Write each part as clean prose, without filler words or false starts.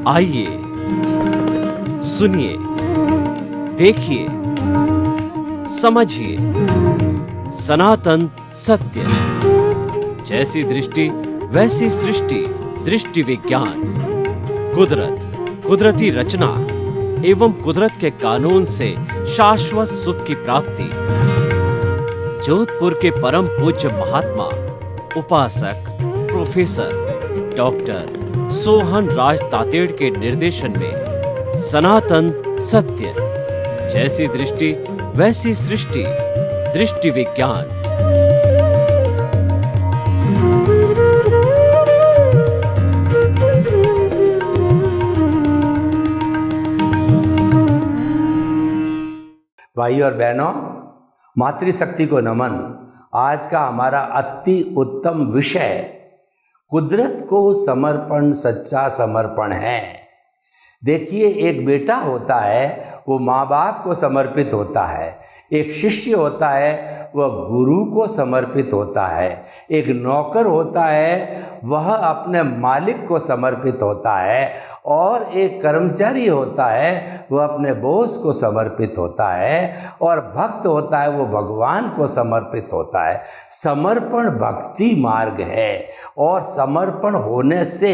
आइए, सुनिए, देखिए, समझिए सनातन सत्य। जैसी दृष्टि वैसी सृष्टि, दृष्टि विज्ञान। कुदरत, कुदरती रचना एवं कुदरत के कानून से शाश्वत सुख की प्राप्ति। जोधपुर के परम पूज्य महात्मा उपासक प्रोफेसर डॉक्टर सोहन राज तातेड़ के निर्देशन में सनातन सत्य। जैसी दृष्टि वैसी सृष्टि, दृष्टि विज्ञान। भाई और बहनों, मातृशक्ति को नमन। आज का हमारा अति उत्तम विषय कुदरत को समर्पण, सच्चा समर्पण है। देखिए, एक बेटा होता है वो माँ बाप को समर्पित होता है, एक शिष्य होता है वह गुरु को समर्पित होता है, एक नौकर होता है वह अपने मालिक को समर्पित होता है, और एक कर्मचारी होता है वह अपने बॉस को समर्पित होता है, और भक्त होता है वो भगवान को समर्पित होता है। समर्पण भक्ति मार्ग है, और समर्पण होने से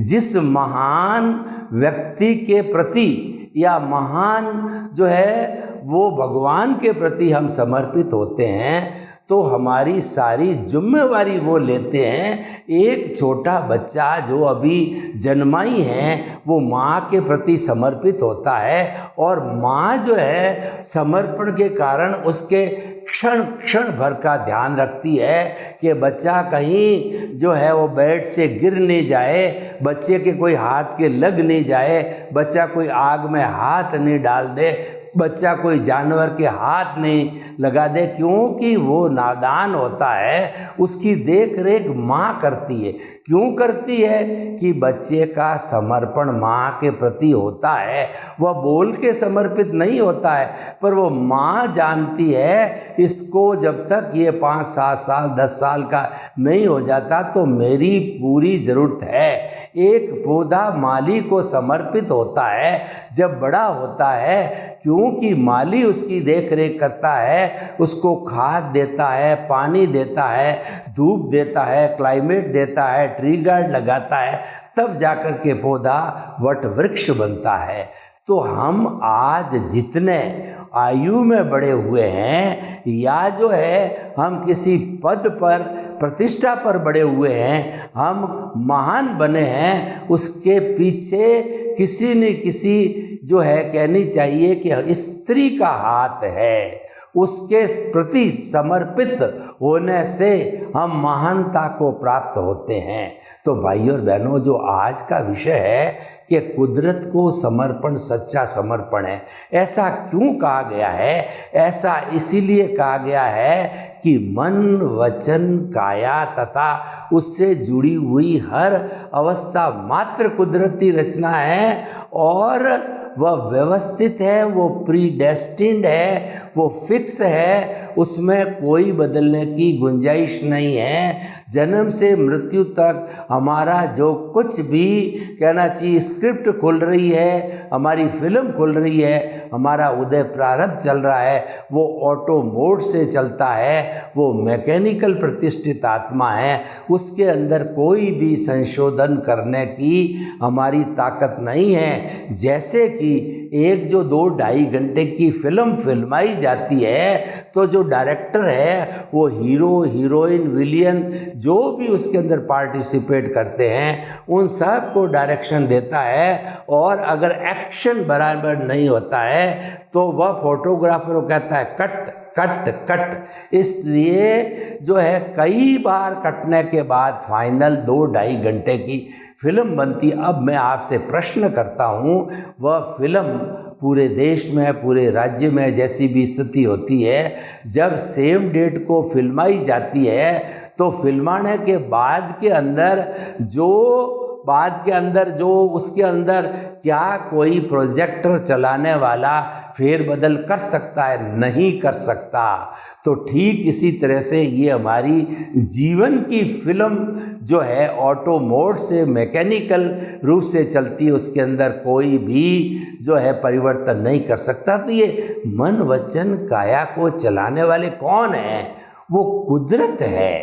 जिस महान व्यक्ति के प्रति या महान जो है वो भगवान के प्रति हम समर्पित होते हैं, तो हमारी सारी जिम्मेवारी वो लेते हैं। एक छोटा बच्चा जो अभी जन्माई है वो माँ के प्रति समर्पित होता है, और माँ जो है समर्पण के कारण उसके क्षण क्षण भर का ध्यान रखती है कि बच्चा कहीं जो है वो बेड से गिर नहीं जाए, बच्चे के कोई हाथ के लग नहीं जाए, बच्चा कोई आग में हाथ नहीं डाल दे, बच्चा कोई जानवर के हाथ नहीं लगा दे, क्योंकि वो नादान होता है। उसकी देख रेख माँ करती है। क्यों करती है? कि बच्चे का समर्पण माँ के प्रति होता है। वह बोल के समर्पित नहीं होता है, पर वो माँ जानती है इसको जब तक ये 5, 7 साल 10 साल का नहीं हो जाता तो मेरी पूरी ज़रूरत है। एक पौधा माली को समर्पित होता है जब बड़ा होता है, क्योंकि माली उसकी देख रेख करता है, उसको खाद देता है, पानी देता है, धूप देता है, क्लाइमेट देता है, ट्री गार्ड लगाता है, तब जाकर के पौधा वट वृक्ष बनता है। तो हम आज जितने आयु में बड़े हुए हैं, या जो है हम किसी पद पर प्रतिष्ठा पर बड़े हुए हैं, हम महान बने हैं, उसके पीछे किसी न किसी जो है कहनी चाहिए कि स्त्री का हाथ है। उसके प्रति समर्पित होने से हम महानता को प्राप्त होते हैं। तो भाई और बहनों, जो आज का विषय है कि कुदरत को समर्पण सच्चा समर्पण है, ऐसा क्यों कहा गया है? ऐसा इसीलिए कहा गया है कि मन, वचन, काया तथा उससे जुड़ी हुई हर अवस्था मात्र कुदरती रचना है, और वह व्यवस्थित है, वो प्रीडेस्टिन्ड है, वो फिक्स है, उसमें कोई बदलने की गुंजाइश नहीं है। जन्म से मृत्यु तक हमारा जो कुछ भी कहना चाहिए स्क्रिप्ट खुल रही है, हमारी फिल्म खुल रही है, हमारा उदय प्रारब्ध चल रहा है, वो ऑटो मोड से चलता है, वो मैकेनिकल प्रतिष्ठित आत्मा है, उसके अंदर कोई भी संशोधन करने की हमारी ताकत नहीं है। जैसे कि एक जो 2-2.5 घंटे की फिल्म फिल्माई जाती है, तो जो डायरेक्टर है वो हीरो, हीरोइन, विलियन जो भी उसके अंदर पार्टिसिपेट करते हैं उन सब को डायरेक्शन देता है, और अगर एक्शन बराबर नहीं होता है तो वह फोटोग्राफर को कहता है कट कट कट। इसलिए जो है कई बार कटने के बाद फाइनल 2-2.5 घंटे की फिल्म बनती। अब मैं आपसे प्रश्न करता हूँ, वह फिल्म पूरे देश में, पूरे राज्य में जैसी भी स्थिति होती है, जब सेम डेट को फिल्माई जाती है तो फिल्माने के बाद के अंदर जो उसके अंदर क्या कोई प्रोजेक्टर चलाने वाला फेर बदल कर सकता है? नहीं कर सकता। तो ठीक इसी तरह से ये हमारी जीवन की फिल्म जो है ऑटो मोड से मैकेनिकल रूप से चलती है, उसके अंदर कोई भी जो है परिवर्तन नहीं कर सकता। तो ये मन वचन काया को चलाने वाले कौन हैं? वो कुदरत है।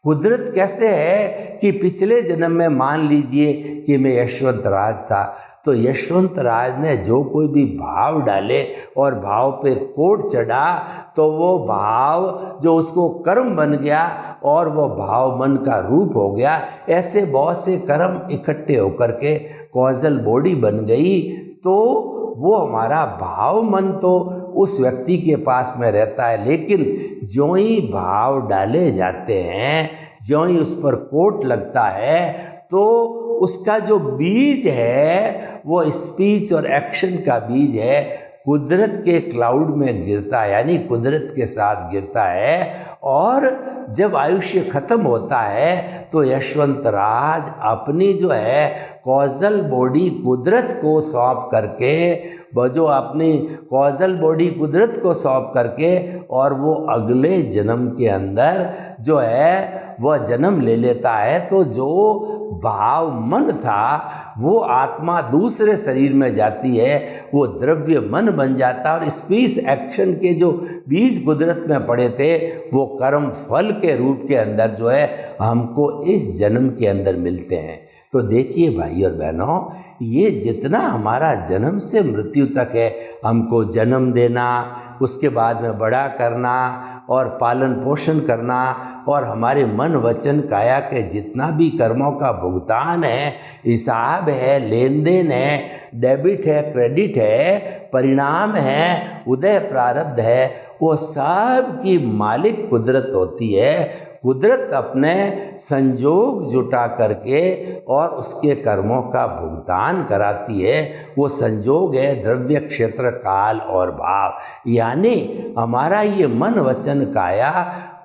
कुदरत कैसे है कि पिछले जन्म में मान लीजिए कि मैं यशवंत राज था, तो यशवंत राज ने जो कोई भी भाव डाले और भाव पे कोट चढ़ा, तो वो भाव जो उसको कर्म बन गया और वो भाव मन का रूप हो गया। ऐसे बहुत से कर्म इकट्ठे होकर के कॉजल बॉडी बन गई। तो वो हमारा भाव मन तो उस व्यक्ति के पास में रहता है, लेकिन ज्यों ही भाव डाले जाते हैं, ज्यों ही उस पर कोट लगता है, तो उसका जो बीज है वो स्पीच और एक्शन का बीज है, कुदरत के क्लाउड में गिरता है, यानी कुदरत के साथ गिरता है। और जब आयुष्य खत्म होता है तो यशवंत राज अपनी जो है कॉजल बॉडी कुदरत को सौंप करके, जो अपनी कॉजल बॉडी कुदरत को सौंप करके, और वो अगले जन्म के अंदर जो है वह जन्म ले लेता है। तो जो भाव मन था वो आत्मा दूसरे शरीर में जाती है, वो द्रव्य मन बन जाता है, और स्पीच एक्शन के जो बीज कुदरत में पड़े थे वो कर्म फल के रूप के अंदर जो है हमको इस जन्म के अंदर मिलते हैं। तो देखिए भाई और बहनों, ये जितना हमारा जन्म से मृत्यु तक है, हमको जन्म देना, उसके बाद में बड़ा करना और पालन पोषण करना, और हमारे मन वचन काया के जितना भी कर्मों का भुगतान है, हिसाब है, लेन देन है, डेबिट है, क्रेडिट है, परिणाम है, उदय प्रारब्ध है, वो सब की मालिक कुदरत होती है। कुदरत अपने संजोग जुटा करके और उसके कर्मों का भुगतान कराती है। वो संजोग है द्रव्य, क्षेत्र, काल और भाव। यानी हमारा ये मन वचन काया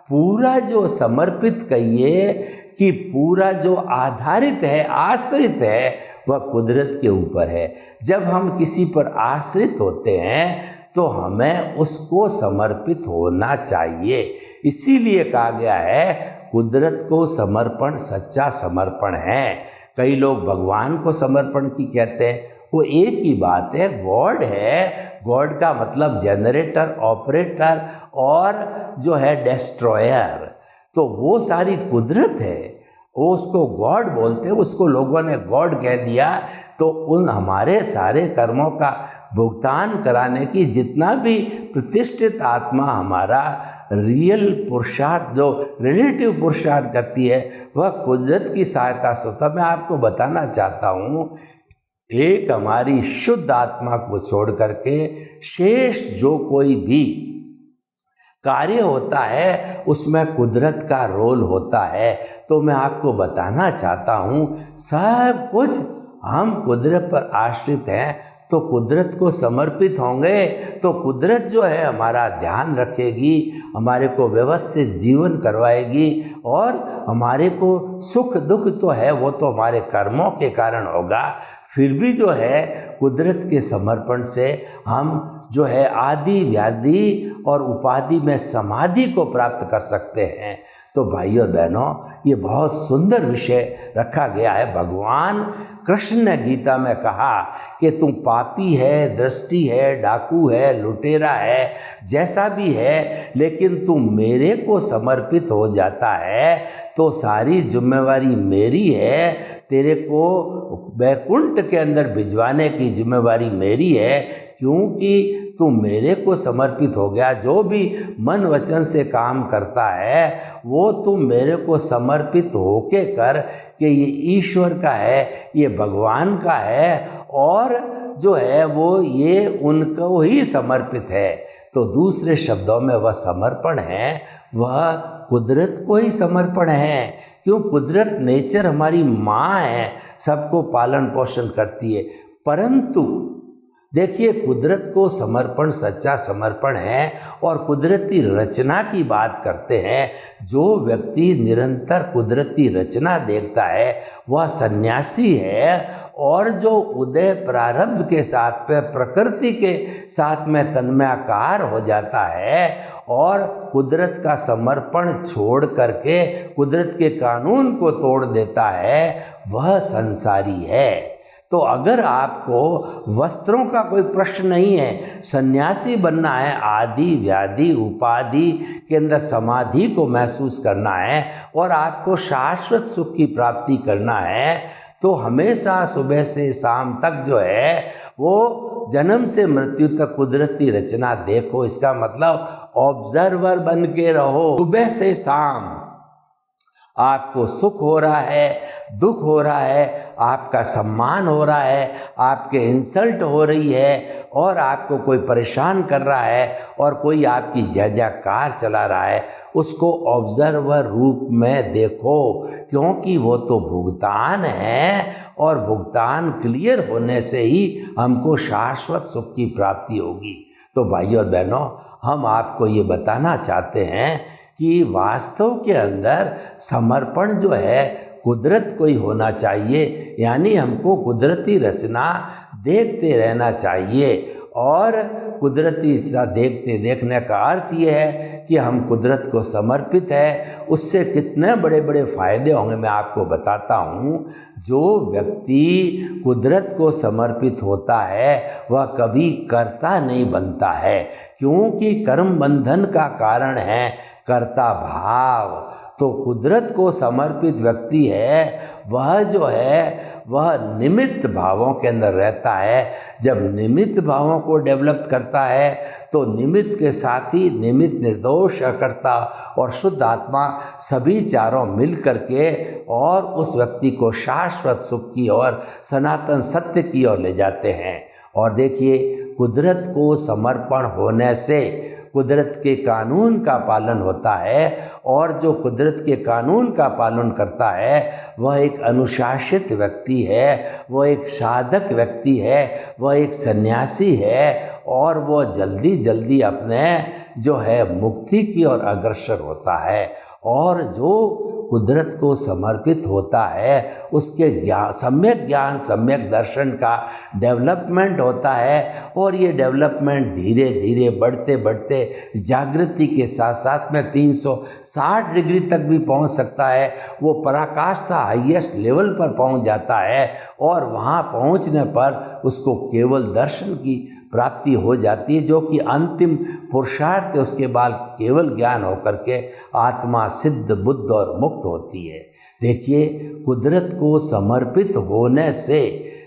पूरा जो समर्पित कहिए कि पूरा जो आधारित है, आश्रित है, वह कुदरत के ऊपर है। जब हम किसी पर आश्रित होते हैं तो हमें उसको समर्पित होना चाहिए। इसीलिए कहा गया है कुदरत को समर्पण सच्चा समर्पण है। कई लोग भगवान को समर्पण की कहते हैं, वो एक ही बात है, गॉड है। गॉड का मतलब जनरेटर, ऑपरेटर और जो है डिस्ट्रॉयर। तो वो सारी कुदरत है, वो उसको गॉड बोलते हैं, उसको लोगों ने गॉड कह दिया। तो उन हमारे सारे कर्मों का भुगतान कराने की जितना भी प्रतिष्ठित आत्मा हमारा रियल पुरुषार्थ, जो रिलेटिव पुरुषार्थ करती है, वह कुदरत की सहायता से होता। मैं आपको बताना चाहता हूँ, एक हमारी शुद्ध आत्मा को छोड़ करके शेष जो कोई भी कार्य होता है उसमें कुदरत का रोल होता है। तो मैं आपको बताना चाहता हूँ, सब कुछ हम कुदरत पर आश्रित हैं, तो कुदरत को समर्पित होंगे तो कुदरत जो है हमारा ध्यान रखेगी, हमारे को व्यवस्थित जीवन करवाएगी, और हमारे को सुख दुख तो है वो तो हमारे कर्मों के कारण होगा, फिर भी जो है कुदरत के समर्पण से हम जो है आदि व्याधि और उपाधि में समाधि को प्राप्त कर सकते हैं। तो भाइयों बहनों, ये बहुत सुंदर विषय रखा गया है। भगवान कृष्ण ने गीता में कहा कि तू पापी है, दृष्टि है, डाकू है, लुटेरा है, जैसा भी है, लेकिन तू मेरे को समर्पित हो जाता है तो सारी जिम्मेवारी मेरी है। तेरे को वैकुंठ के अंदर भिजवाने की जिम्मेवारी मेरी है, क्योंकि तू मेरे को समर्पित हो गया। जो भी मन वचन से काम करता है वो तू मेरे को समर्पित होके कर कि ये ईश्वर का है, ये भगवान का है, और जो है वो ये उनको ही समर्पित है। तो दूसरे शब्दों में वह समर्पण है, वह कुदरत को ही समर्पण है। क्यों? कुदरत नेचर हमारी माँ है, सबको पालन पोषण करती है। परंतु देखिए, कुदरत को समर्पण सच्चा समर्पण है। और कुदरती रचना की बात करते हैं, जो व्यक्ति निरंतर कुदरती रचना देखता है वह सन्यासी है, और जो उदय प्रारब्ध के साथ में प्रकृति के साथ में तन्मयाकार हो जाता है और कुदरत का समर्पण छोड़ करके कुदरत के कानून को तोड़ देता है, वह संसारी है। तो अगर आपको वस्त्रों का कोई प्रश्न नहीं है, सन्यासी बनना है, आदि व्याधि उपाधि के अंदर समाधि को महसूस करना है और आपको शाश्वत सुख की प्राप्ति करना है, तो हमेशा सुबह से शाम तक जो है वो जन्म से मृत्यु तक कुदरती रचना देखो। इसका मतलब ऑब्जर्वर बन के रहो। सुबह से शाम आपको सुख हो रहा है, दुख हो रहा है, आपका सम्मान हो रहा है, आपके इंसल्ट हो रही है और आपको कोई परेशान कर रहा है और कोई आपकी जय जयकार चला रहा है, उसको ऑब्जर्वर रूप में देखो, क्योंकि वो तो भुगतान है और भुगतान क्लियर होने से ही हमको शाश्वत सुख की प्राप्ति होगी। तो भाइयों और बहनों, हम आपको ये बताना चाहते हैं कि वास्तव के अंदर समर्पण जो है कुदरत को ही होना चाहिए, यानी हमको कुदरती रचना देखते रहना चाहिए। और कुदरती रचना देखते देखने का अर्थ ये है कि हम कुदरत को समर्पित है, उससे कितने बड़े बड़े फायदे होंगे मैं आपको बताता हूँ। जो व्यक्ति कुदरत को समर्पित होता है वह कभी कर्ता नहीं बनता है, क्योंकि कर्म बंधन का कारण है कर्ता भाव। तो कुदरत को समर्पित व्यक्ति है वह जो है वह निमित्त भावों के अंदर रहता है। जब निमित्त भावों को डेवलप करता है तो निमित्त के साथ ही निमित्त, निर्दोष, अकर्ता और शुद्ध आत्मा सभी चारों मिल करके और उस व्यक्ति को शाश्वत सुख की और सनातन सत्य की ओर ले जाते हैं। और देखिए, कुदरत को समर्पण होने से कुदरत के कानून का पालन होता है और जो कुदरत के कानून का पालन करता है वह एक अनुशासित व्यक्ति है, वह एक साधक व्यक्ति है, वह एक सन्यासी है और वह जल्दी जल्दी अपने जो है मुक्ति की ओर अग्रसर होता है। और जो कुदरत को समर्पित होता है उसके ज्ञान सम्यक दर्शन का डेवलपमेंट होता है और ये डेवलपमेंट धीरे धीरे बढ़ते बढ़ते जागृति के साथ साथ में 360 डिग्री तक भी पहुंच सकता है। वो पराकाष्ठा हाईएस्ट लेवल पर पहुंच जाता है और वहां पहुंचने पर उसको केवल दर्शन की प्राप्ति हो जाती है, जो कि अंतिम पुरुषार्थ है। उसके बाद केवल ज्ञान होकर के आत्मा सिद्ध, बुद्ध और मुक्त होती है। देखिए, कुदरत को समर्पित होने से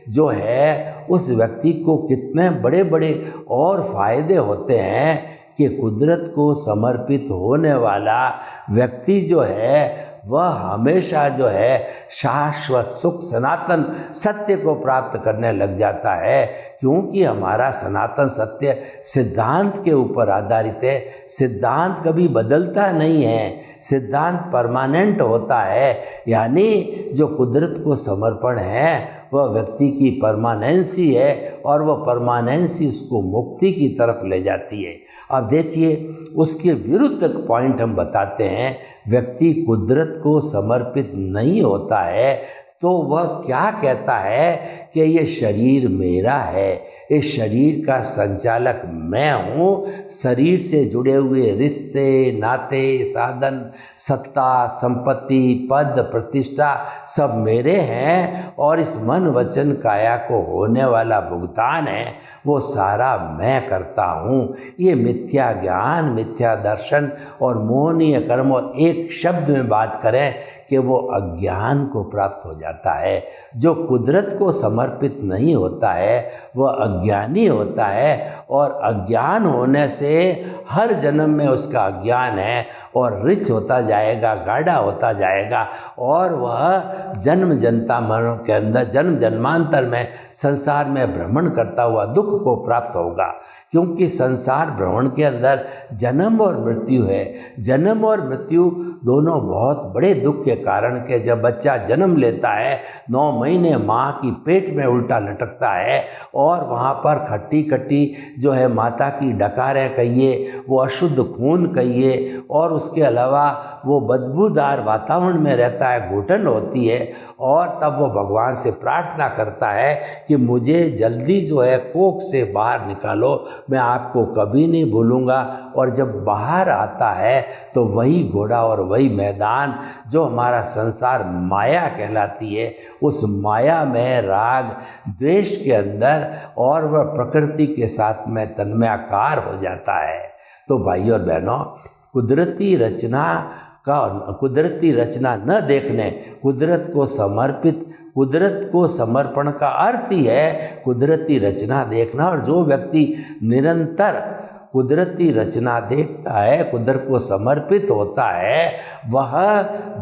जो है उस व्यक्ति को कितने बड़े बड़े और फायदे होते हैं कि कुदरत को समर्पित होने वाला व्यक्ति जो है वह हमेशा जो है शाश्वत सुख, सनातन सत्य को प्राप्त करने लग जाता है, क्योंकि हमारा सनातन सत्य सिद्धांत के ऊपर आधारित है। सिद्धांत कभी बदलता नहीं है, सिद्धांत परमानेंट होता है। यानी जो कुदरत को समर्पण है वह व्यक्ति की परमानेंसी है और वह परमानेंसी उसको मुक्ति की तरफ ले जाती है। अब देखिए, उसके विरुद्ध पॉइंट हम बताते हैं। व्यक्ति कुदरत को समर्पित नहीं होता है तो वह क्या कहता है कि ये शरीर मेरा है, इस शरीर का संचालक मैं हूँ, शरीर से जुड़े हुए रिश्ते, नाते, साधन, सत्ता, संपत्ति, पद, प्रतिष्ठा सब मेरे हैं और इस मन वचन काया को होने वाला भुगतान है वो सारा मैं करता हूँ। ये मिथ्या ज्ञान, मिथ्या दर्शन और मोहनीय कर्म, और एक शब्द में बात करें कि वो अज्ञान को प्राप्त हो जाता है। जो कुदरत को समर्पित नहीं होता है वह अज्ञानी होता है और अज्ञान होने से हर जन्म में उसका अज्ञान है और रिच होता जाएगा, गाढ़ा होता जाएगा और वह जन्म जन्मांतरों के अंदर, जन्म जन्मांतर में संसार में भ्रमण करता हुआ दुख को प्राप्त होगा। क्योंकि संसार भ्रमण के अंदर जन्म और मृत्यु है। जन्म और मृत्यु दोनों बहुत बड़े दुख के कारण के जब बच्चा जन्म लेता है 9 महीने माँ की पेट में उल्टा लटकता है और वहाँ पर खट्टी खट्टी जो है माता की डकारें कहिए, वो अशुद्ध खून कहिए, और उसके अलावा वो बदबूदार वातावरण में रहता है, घुटन होती है, और तब वो भगवान से प्रार्थना करता है कि मुझे जल्दी जो है कोख से बाहर निकालो, मैं आपको कभी नहीं भूलूंगा। और जब बाहर आता है तो वही घोड़ा और वही मैदान जो हमारा संसार माया कहलाती है, उस माया में राग द्वेष के अंदर और वह प्रकृति के साथ में तन्मयाकार हो जाता है। तो भाई और बहनों, कुदरती रचना न देखने, कुदरत को समर्पण का अर्थ ही है कुदरती रचना देखना। और जो व्यक्ति निरंतर कुदरती रचना देखता है, कुदरत को समर्पित होता है, वह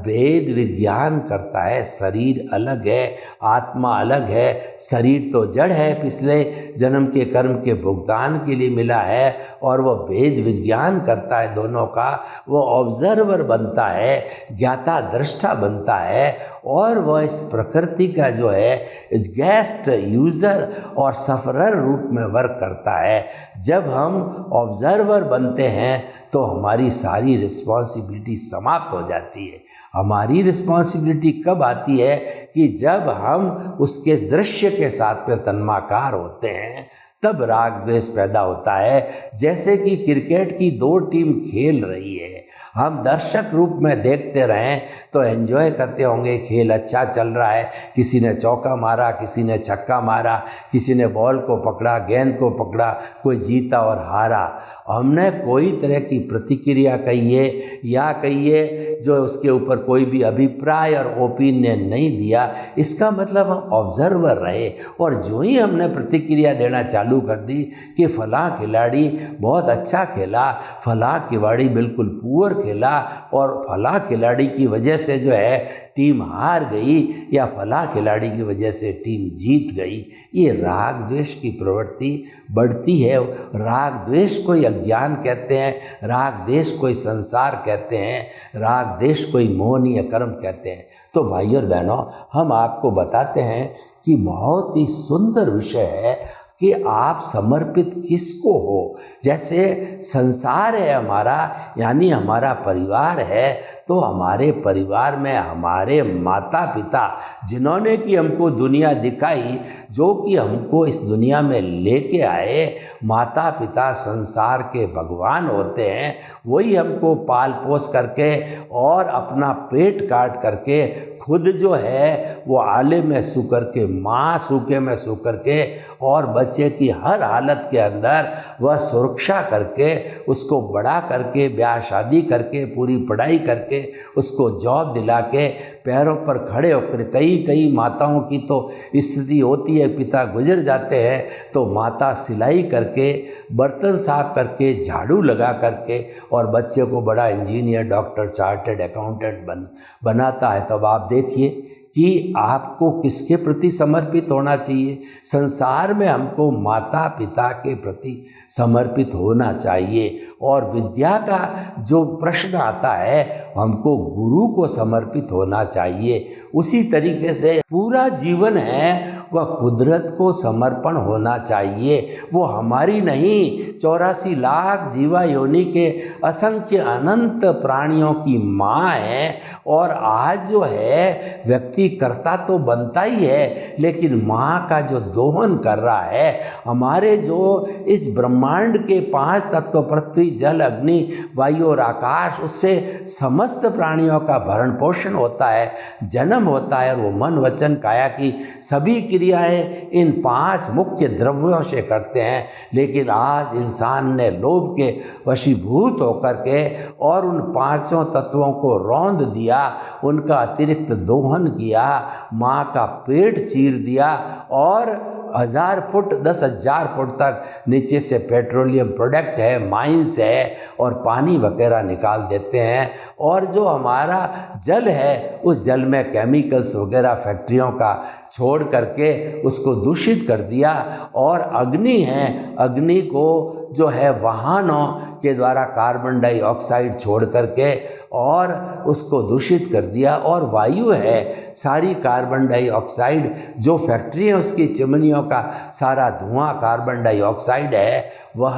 वेद विज्ञान करता है। शरीर अलग है, आत्मा अलग है। शरीर तो जड़ है, पिछले जन्म के कर्म के भुगतान के लिए मिला है, और वह वेद विज्ञान करता है दोनों का। वो ऑब्जर्वर बनता है, ज्ञाता दृष्टा बनता है, और वह इस प्रकृति का जो है गेस्ट, यूजर और सफरर रूप में वर्क करता है। जब हम ऑब्जर्वर बनते हैं तो हमारी सारी रिस्पॉन्सिबिलिटी समाप्त हो जाती है। हमारी रिस्पॉन्सिबिलिटी कब आती है? कि जब हम उसके दृश्य के साथ में तन्माकार होते हैं, तब राग द्वेष पैदा होता है। जैसे कि क्रिकेट की 2 टीम खेल रही है, हम दर्शक रूप में देखते रहें तो एंजॉय करते होंगे, खेल अच्छा चल रहा है, किसी ने चौका मारा, किसी ने छक्का मारा, किसी ने बॉल को पकड़ा, गेंद को पकड़ा, कोई जीता और हारा। हमने कोई तरह की प्रतिक्रिया कहिए या कहिए जो उसके ऊपर कोई भी अभिप्राय और ओपिनियन नहीं दिया, इसका मतलब हम ऑब्जर्वर रहे। और जो ही हमने प्रतिक्रिया देना चालू कर दी कि फलां खिलाड़ी बहुत अच्छा खेला, फलां खिलाड़ी बिल्कुल पुअर खेला, और फलां खिलाड़ी की वजह से जो है टीम हार गई, या फलां खिलाड़ी की वजह से टीम जीत गई, ये राग द्वेष की प्रवृत्ति बढ़ती है। राग द्वेष को ही अज्ञान कहते हैं, राग द्वेष को ही संसार कहते हैं, राग द्वेष को ही मोहनीय कर्म कहते हैं। तो भाई और बहनों, हम आपको बताते हैं कि बहुत ही सुंदर विषय है कि आप समर्पित किसको हो। जैसे संसार है हमारा, यानी हमारा परिवार है, तो हमारे परिवार में हमारे माता पिता जिन्होंने कि हमको दुनिया दिखाई, जो कि हमको इस दुनिया में लेके आए, माता पिता संसार के भगवान होते हैं। वही हमको पाल पोस करके और अपना पेट काट करके खुद जो है वो आले में सू करके, माँ सूखे में सू करके, और बच्चे की हर हालत के अंदर वह सुरक्षा करके, उसको बड़ा करके, ब्याह शादी करके, पूरी पढ़ाई करके, उसको जॉब दिला के पैरों पर खड़े होकर, कई माताओं की तो स्थिति होती है, पिता गुजर जाते हैं तो माता सिलाई करके, बर्तन साफ करके, झाड़ू लगा करके, और बच्चे को बड़ा इंजीनियर, डॉक्टर, चार्टर्ड अकाउंटेंट बनाता है। तब आप देखिए कि आपको किसके प्रति समर्पित होना चाहिए। संसार में हमको माता पिता के प्रति समर्पित होना चाहिए। और विद्या का जो प्रश्न आता है, हमको गुरु को समर्पित होना चाहिए। उसी तरीके से पूरा जीवन है वह कुदरत को समर्पण होना चाहिए। वो हमारी नहीं, 84 लाख जीवा योनि के असंख्य अनंत प्राणियों की माँ है। और आज जो है व्यक्ति करता तो बनता ही है, लेकिन माँ का जो दोहन कर रहा है, हमारे जो इस ब्रह्मांड के 5 तत्व, पृथ्वी, जल, अग्नि, वायु और आकाश, उससे समस्त प्राणियों का भरण पोषण होता है, जन्म होता है। और वो मन, वचन, काया की सभी क्रियाएं इन 5 मुख्य द्रव्यों से करते हैं। लेकिन आज इंसान ने लोभ के वशीभूत होकर के और उन 5 तत्वों को रौंद दिया, उनका अतिरिक्त दोहन किया, माँ का पेट चीर दिया, और 1000 फुट 10,000 फुट तक नीचे से पेट्रोलियम प्रोडक्ट है, माइंस है, और पानी वगैरह निकाल देते हैं। और जो हमारा जल है, उस जल में केमिकल्स वगैरह फैक्ट्रियों का छोड़ करके उसको दूषित कर दिया। और अग्नि है, अग्नि को जो है वाहनों के द्वारा कार्बन डाइऑक्साइड छोड़ करके और उसको दूषित कर दिया। और वायु है सारी कार्बन डाइऑक्साइड, जो फैक्ट्री है उसकी चिमनियों का सारा धुआं कार्बन डाइऑक्साइड है, वह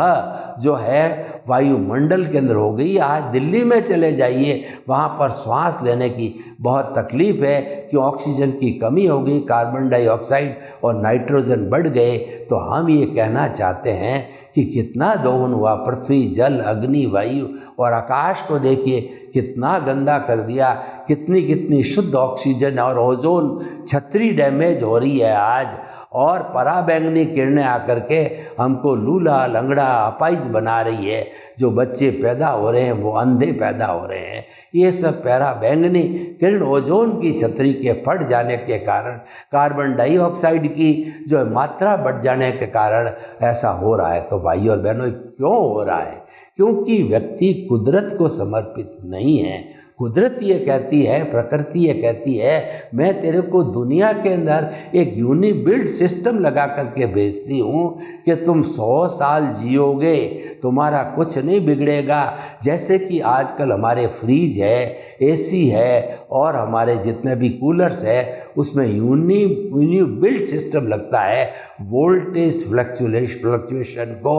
जो है वायुमंडल के अंदर हो गई। आज दिल्ली में चले जाइए, वहाँ पर सांस लेने की बहुत तकलीफ है कि ऑक्सीजन की कमी हो गई, कार्बन डाइऑक्साइड और नाइट्रोजन बढ़ गए। तो हम ये कहना चाहते हैं कि कितना दोहन हुआ, पृथ्वी, जल, अग्नि, वायु और आकाश को देखिए कितना गंदा कर दिया, कितनी कितनी शुद्ध ऑक्सीजन और ओजोन छतरी डैमेज हो रही है आज। और पराबैंगनी किरणें आकर के हमको लूला लंगड़ा अपाहिज बना रही है। जो बच्चे पैदा हो रहे हैं वो अंधे पैदा हो रहे हैं। ये सब पराबैंगनी किरण ओजोन की छतरी के फट जाने के कारण, कार्बन डाइऑक्साइड की जो मात्रा बढ़ जाने के कारण ऐसा हो रहा है। तो भाई और बहनों, क्यों हो रहा है? क्योंकि व्यक्ति कुदरत को समर्पित नहीं है। कुदरत ये कहती है, प्रकृति ये कहती है, मैं तेरे को दुनिया के अंदर एक यूनिबिल्ट सिस्टम लगा करके भेजती हूँ कि तुम 100 साल जियोगे, तुम्हारा कुछ नहीं बिगड़ेगा। जैसे कि आजकल हमारे फ्रीज है, एसी है और हमारे जितने भी कूलर्स है उसमें यूनिबिल्ट सिस्टम लगता है वोल्टेज फ्लक्चुएशन को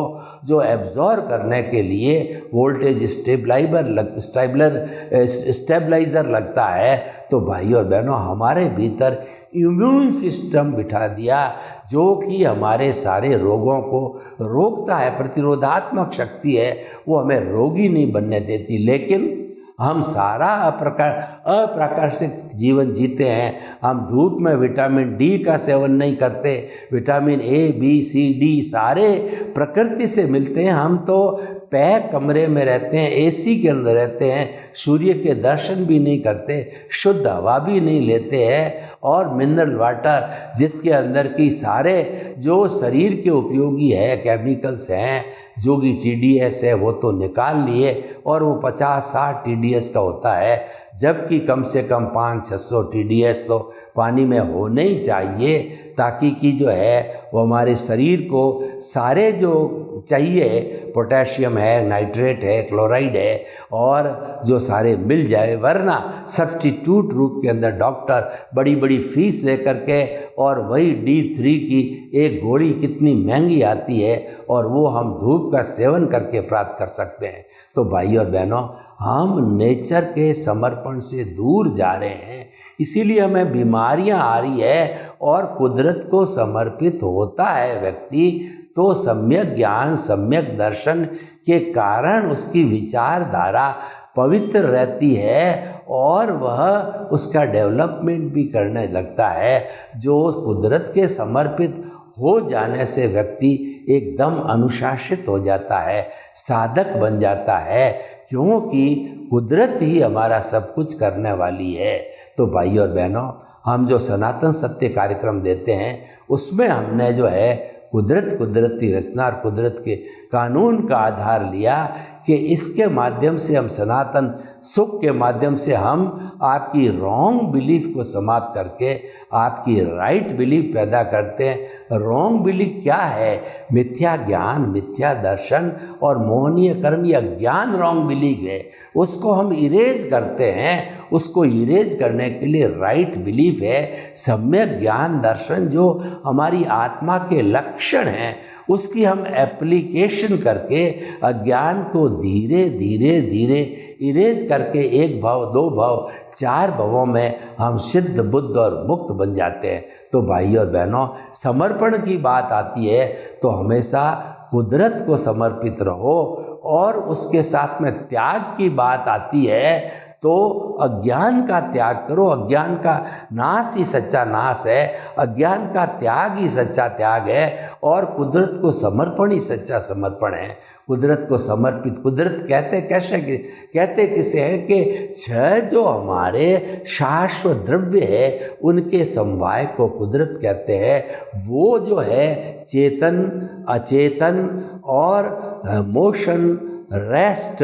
जो एब्जॉर्ब करने के लिए वोल्टेज स्टेबलाइजर लगता है। तो भाई और बहनों, हमारे भीतर इम्यून सिस्टम बिठा दिया जो कि हमारे सारे रोगों को रोकता है, प्रतिरोधात्मक शक्ति है, वो हमें रोगी नहीं बनने देती। लेकिन हम सारा अप्राकृतिक जीवन जीते हैं। हम धूप में विटामिन डी का सेवन नहीं करते, vitamin A, B, C, D सारे प्रकृति से मिलते हैं। हम तो पैक कमरे में रहते हैं, एसी के अंदर रहते हैं, सूर्य के दर्शन भी नहीं करते, शुद्ध हवा भी नहीं लेते हैं। और मिनरल वाटर जिसके अंदर की सारे जो शरीर के उपयोगी है केमिकल्स हैं, जो भी TDS है वो तो निकाल लिए और वो 50-60 TDS का होता है, जबकि कम से कम 500-600 TDS तो पानी में होने ही चाहिए, ताकि कि जो है वो हमारे शरीर को सारे जो चाहिए, पोटेशियम है, नाइट्रेट है, क्लोराइड है और जो सारे मिल जाए। वरना सब्स्टिट्यूट रूप के अंदर डॉक्टर बड़ी बड़ी फीस लेकर के, और वही D3 की एक गोली कितनी महंगी आती है और वो हम धूप का सेवन करके प्राप्त कर सकते हैं। तो भाई और बहनों, हम नेचर के समर्पण से दूर जा रहे हैं, इसीलिए हमें बीमारियां आ रही है। और कुदरत को समर्पित होता है व्यक्ति तो सम्यक ज्ञान, सम्यक दर्शन के कारण उसकी विचारधारा पवित्र रहती है और वह उसका डेवलपमेंट भी करने लगता है। जो कुदरत के समर्पित हो जाने से व्यक्ति एकदम अनुशासित हो जाता है, साधक बन जाता है, क्योंकि कुदरत ही हमारा सब कुछ करने वाली है। तो भाई और बहनों, हम जो सनातन सत्य कार्यक्रम देते हैं उसमें हमने जो है कुदरती रचना और कुदरत के कानून का आधार लिया कि इसके माध्यम से हम सनातन सुख के माध्यम से हम आपकी रॉन्ग बिलीफ को समाप्त करके आपकी राइट बिलीफ पैदा करते हैं। रॉन्ग बिलीफ क्या है? मिथ्या ज्ञान, मिथ्या दर्शन और मोहनीय कर्म, या ज्ञान रॉन्ग बिलीफ है, उसको हम इरेज करते हैं। उसको इरेज करने के लिए राइट बिलीफ है, सम्यक ज्ञान दर्शन जो हमारी आत्मा के लक्षण हैं, उसकी हम एप्लीकेशन करके अज्ञान को धीरे धीरे धीरे इरेज करके 1 भाव, 2 भाव, 4 भावों में हम सिद्ध, बुद्ध और मुक्त बन जाते हैं। तो भाई और बहनों, समर्पण की बात आती है तो हमेशा कुदरत को समर्पित रहो, और उसके साथ में त्याग की बात आती है तो अज्ञान का त्याग करो। अज्ञान का नाश ही सच्चा नाश है, अज्ञान का त्याग ही सच्चा त्याग है, और कुदरत को समर्पण ही सच्चा समर्पण है। कुदरत को समर्पित, कुदरत कहते किसे हैं कि 6 जो हमारे शाश्वत द्रव्य है उनके समवाय को कुदरत कहते हैं। वो जो है चेतन, अचेतन और मोशन, रेस्ट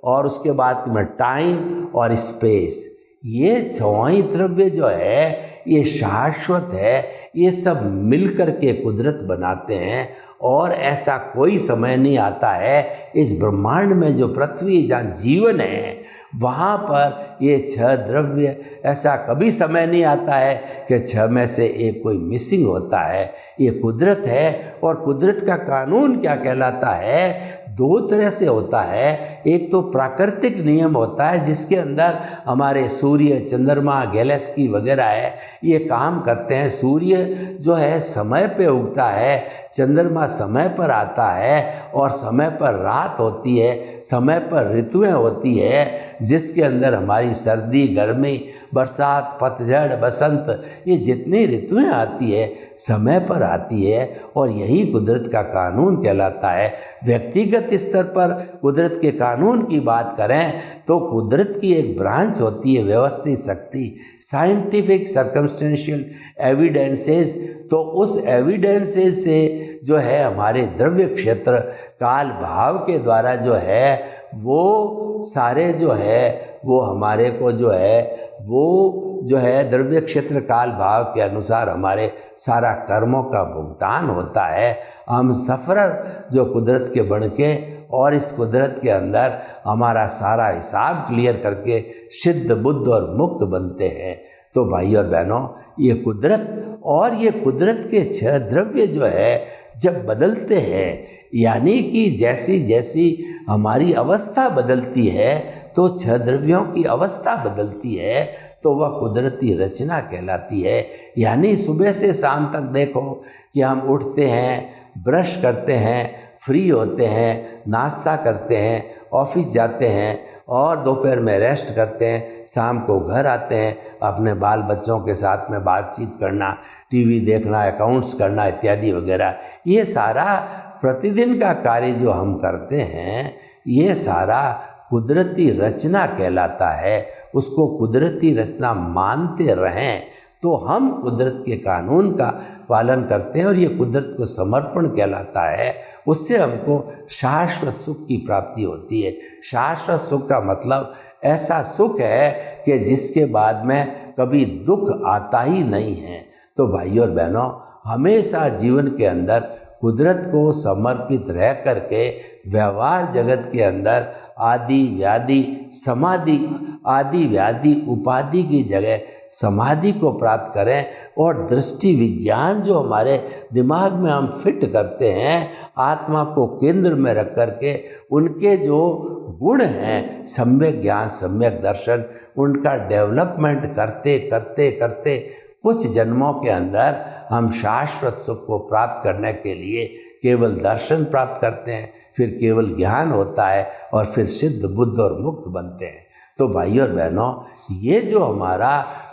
और उसके बाद में टाइम और स्पेस, ये 6 द्रव्य जो है ये शाश्वत है। ये सब मिलकर के कुदरत बनाते हैं, और ऐसा कोई समय नहीं आता है इस ब्रह्मांड में, जो पृथ्वी जहाँ जीवन है वहाँ पर ये 6 द्रव्य, ऐसा कभी समय नहीं आता है कि 6 में से एक कोई मिसिंग होता है। ये कुदरत है। और कुदरत का कानून क्या कहलाता है? 2 तरह से होता है। एक तो प्राकृतिक नियम होता है जिसके अंदर हमारे सूर्य, चंद्रमा, गैलेक्सी वगैरह है, ये काम करते हैं। सूर्य जो है समय पे उगता है, चंद्रमा समय पर आता है और समय पर रात होती है, समय पर ऋतुएं होती है जिसके अंदर हमारी सर्दी, गर्मी, बरसात, पतझड़, बसंत, ये जितनी ऋतुएं आती है समय पर आती है। और यही कुदरत का कानून कहलाता है। व्यक्तिगत स्तर पर कुदरत के कानून की बात करें तो कुदरत की एक ब्रांच होती है व्यवस्थित शक्ति, साइंटिफिक सर्कमस्टेंशियल एविडेंसेस। तो उस एविडेंसेस से जो है हमारे द्रव्य क्षेत्र काल भाव के द्वारा जो है वो सारे जो है वो हमारे को जो है वो जो है द्रव्य क्षेत्र काल भाव के अनुसार हमारे सारा कर्मों का भुगतान होता है। हम सफरर जो कुदरत के बन के और इस कुदरत के अंदर हमारा सारा हिसाब क्लियर करके सिद्ध, बुद्ध और मुक्त बनते हैं। तो भाई और बहनों, ये कुदरत और ये कुदरत के 6 द्रव्य जो है जब बदलते हैं, यानी कि जैसी जैसी हमारी अवस्था बदलती है तो 6 द्रव्यों की अवस्था बदलती है, तो वह कुदरती रचना कहलाती है। यानी सुबह से शाम तक देखो कि हम उठते हैं, ब्रश करते हैं, फ्री होते हैं, नाश्ता करते हैं, ऑफिस जाते हैं और दोपहर में रेस्ट करते हैं, शाम को घर आते हैं, अपने बाल बच्चों के साथ में बातचीत करना, टीवी देखना, अकाउंट्स करना इत्यादि वगैरह। ये सारा प्रतिदिन का कार्य जो हम करते हैं, ये सारा कुदरती रचना कहलाता है। उसको कुदरती रचना मानते रहें तो हम कुदरत के कानून का पालन करते हैं और ये कुदरत को समर्पण कहलाता है। उससे हमको शाश्वत सुख की प्राप्ति होती है। शाश्वत सुख का मतलब ऐसा सुख है कि जिसके बाद में कभी दुख आता ही नहीं है। तो भाइयों और बहनों, हमेशा जीवन के अंदर कुदरत को समर्पित रह करके व्यवहार जगत के अंदर आदि व्याधि समाधि, आदि व्याधि उपाधि की जगह समाधि को प्राप्त करें और दृष्टि विज्ञान जो हमारे दिमाग में हम फिट करते हैं, आत्मा को केंद्र में रख करके उनके जो गुण हैं, सम्यक ज्ञान, सम्यक दर्शन, उनका डेवलपमेंट करते करते करते कुछ जन्मों के अंदर हम शाश्वत सुख को प्राप्त करने के लिए केवल दर्शन प्राप्त करते हैं, फिर केवल ज्ञान होता है और फिर सिद्ध, बुद्ध और मुक्त बनते हैं। तो भाइयों और बहनों, ये जो हमारा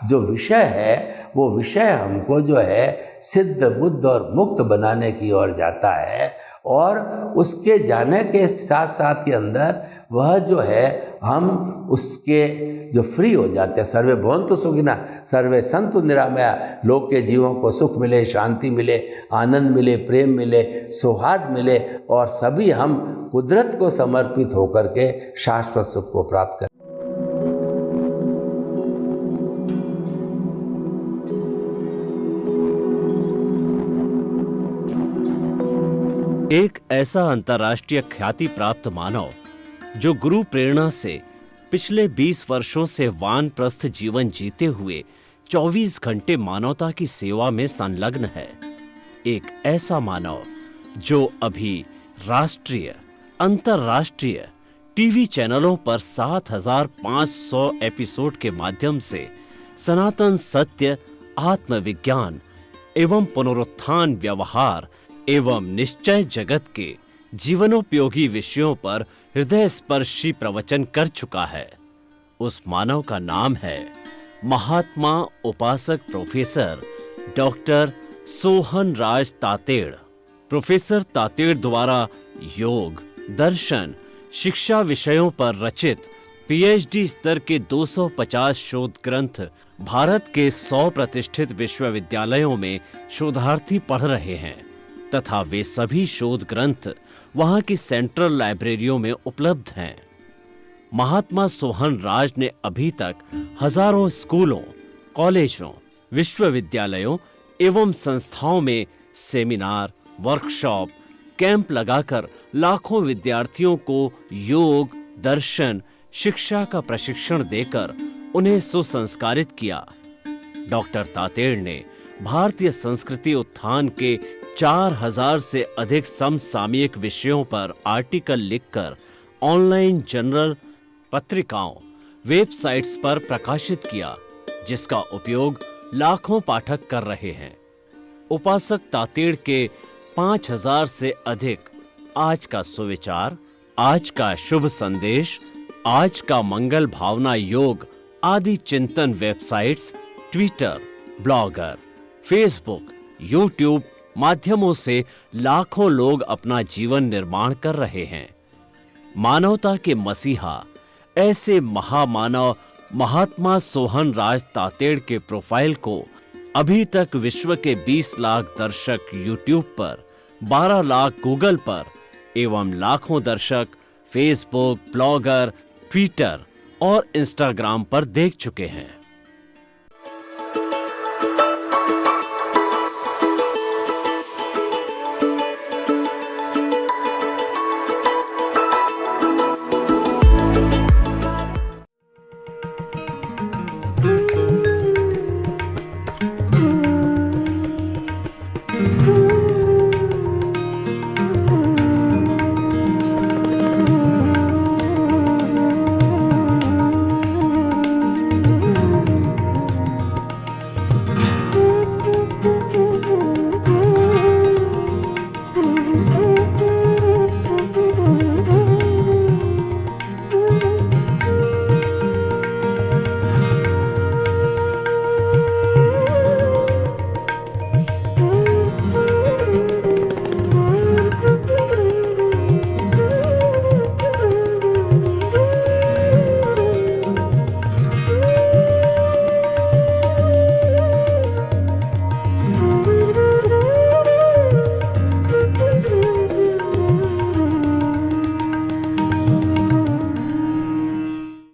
जो विषय है वो विषय हमको जो है सिद्ध, बुद्ध और मुक्त बनाने की ओर जाता है। और उसके जाने के साथ साथ के अंदर वह जो है हम उसके जो फ्री हो जाते हैं। सर्वे भवन्तु सुखिनः सर्वे सन्तु निरामया। लोग के जीवों को सुख मिले, शांति मिले, आनंद मिले, प्रेम मिले, सौहार्द मिले और सभी हम कुदरत को समर्पित होकर के शाश्वत सुख को प्राप्त करें। एक ऐसा अंतर्राष्ट्रीय ख्याति प्राप्त मानव जो गुरु प्रेरणा से पिछले 20 वर्षों से वानप्रस्थ जीवन जीते हुए 24 घंटे मानवता की सेवा में संलग्न है। एक ऐसा मानव जो अभी राष्ट्रीय, अंतर्राष्ट्रीय टीवी चैनलों पर 7,500 एपिसोड के माध्यम से सनातन सत्य, आत्मविज्ञान एवं पुनरुत्थान, व्यवहार एवं निश्चय जगत के जीवनोपयोगी विषयों पर हृदय स्पर्शी प्रवचन कर चुका है। उस मानव का नाम है महात्मा उपासक प्रोफेसर डॉक्टर सोहन राज तातेड़। प्रोफेसर तातेड़ द्वारा योग, दर्शन, शिक्षा विषयों पर रचित पीएचडी स्तर के 250 शोध ग्रंथ भारत के 100 प्रतिष्ठित विश्वविद्यालयों में शोधार्थी पढ़ रहे हैं तथा वे सभी शोध ग्रंथ वहां की सेंट्रल लाइब्रेरियों में उपलब्ध हैं। महात्मा सोहन राज ने अभी तक हजारों स्कूलों, कॉलेजों, विश्वविद्यालयों एवं संस्थाओं में सेमिनार, वर्कशॉप, कैंप लगाकर लाखों विद्यार्थियों को योग, दर्शन, शिक्षा का प्रशिक्षण देकर उन्हें सुसंस्कारित किया। डॉक्टर तातेड़ ने भारतीय संस्कृति उत्थान के 4000 से अधिक समसामयिक विषयों पर आर्टिकल लिखकर ऑनलाइन जर्नल, पत्रिकाओं, वेबसाइट्स पर प्रकाशित किया, जिसका उपयोग लाखों पाठक कर रहे हैं। उपासक तातेड़ के 5000 से अधिक आज का सुविचार, आज का शुभ संदेश, आज का मंगल भावना योग आदि चिंतन websites, Twitter, blogger, Facebook, YouTube माध्यमों से लाखों लोग अपना जीवन निर्माण कर रहे हैं। मानवता के मसीहा ऐसे महामानव महात्मा सोहन राज तातेड़ के प्रोफाइल को अभी तक विश्व के 20 लाख दर्शक यूट्यूब पर, 12 लाख गूगल पर एवं लाखों दर्शक फेसबुक, ब्लॉगर, ट्विटर और इंस्टाग्राम पर देख चुके हैं।